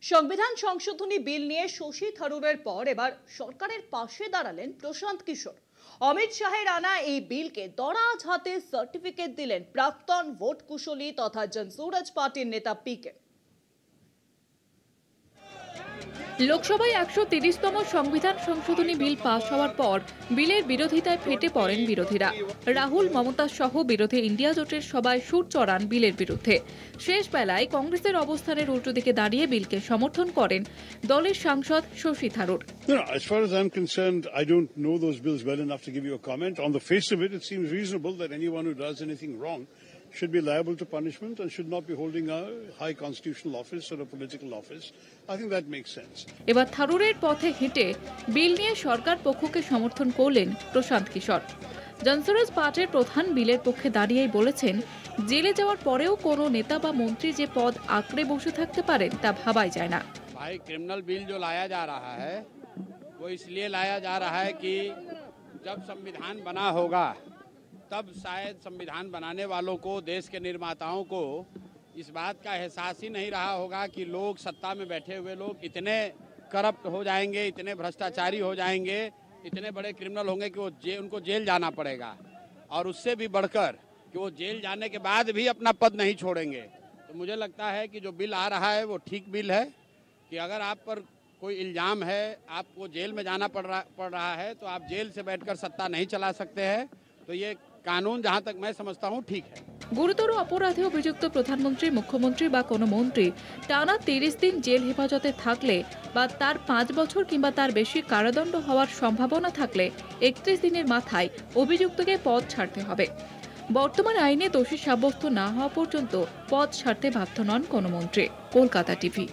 সংবিধান সংশোধনী বিল নিয়ে শশী থারুরের পর এবার সরকারের পাশে দাঁড়ালেন প্রশান্ত কিশোর। অমিত শাহের আনা এই বিলকে দরাজ হাতে সার্টিফিকেট দিলেন প্রাক্তন ভোট কুশলী তথা জনসুরাজ পার্টির নেতা পিকে। লোকসভায় 130তম সংবিধান সংশোধনী বিল পাস হওয়ার পর বিলের বিরোধিতায় ফেটে পড়েন বিরোধীরা। রাহুল, মমতা সহ বিরোধী ইন্ডিয়া জোটের সবাই সুর চড়ান বিলের বিরুদ্ধে। শেষ বেলায় কংগ্রেসের অবস্থানের উল্টো দিকে দাঁড়িয়ে বিলকে সমর্থন করেন দলের সাংসদ Shashi Tharoor. As far as I'm concerned, I don't know those bills well enough to give you a comment. On the face of it, it seems reasonable that anyone who does anything wrong should be liable to punishment and should not be holding a high constitutional office or a political office. I think that makes sense. এবার থারুরের পথে হেঁটে বিল নিয়ে সরকার পক্ষকে সমর্থন করলেন প্রশান্ত কিশোর। জনসুরাজ পার্টির প্রধান বিলের পক্ষে দাঁড়িয়েই বলেছেন, জেলে যাওয়ার পরেও কোনো নেতা বা মন্ত্রী যে পদ আঁকড়ে বসে থাকতে পারেন তা ভাবাই যায় না। भाई क्रिमिनल बिल जो लाया जा रहा है वो इसलिए लाया जा रहा है कि जब संविधान बना होगा तब शायद संविधान बनाने वालों को, देश के निर्माताओं को इस बात का एहसास ही नहीं रहा होगा कि लोग, सत्ता में बैठे हुए लोग इतने करप्ट हो जाएंगे, इतने भ्रष्टाचारी हो जाएंगे, इतने बड़े क्रिमिनल होंगे कि उनको जेल जाना पड़ेगा, और उससे भी बढ़कर कि वो जेल जाने के बाद भी अपना पद नहीं छोड़ेंगे। तो मुझे लगता है कि जो बिल आ रहा है वो ठीक बिल है कि अगर आप पर कोई इल्जाम है, आपको जेल में जाना पड़ रहा है, तो आप जेल से बैठकर सत्ता नहीं चला सकते हैं। तो ये कानून जहां तक मैं समझता हूं ठीक है। গুরুতর অপরাধে অভিযুক্ত প্রধানমন্ত্রী, মুখ্যমন্ত্রী বা কোনো মন্ত্রী টানা 30 দিন জেল হেফাজতে থাকলে বা তার 5 বছর কিংবা তার বেশি কারাদণ্ড হওয়ার সম্ভাবনা থাকলে 31 দিনের মাথায় অভিযুক্তকে পদ ছাড়তে হবে। বর্তমান আইনে দোষী সাব্যস্ত না হওয়া পর্যন্ত পদ ছাড়তে বাধ্য নন কোনো মন্ত্রী। কলকাতা টিভি।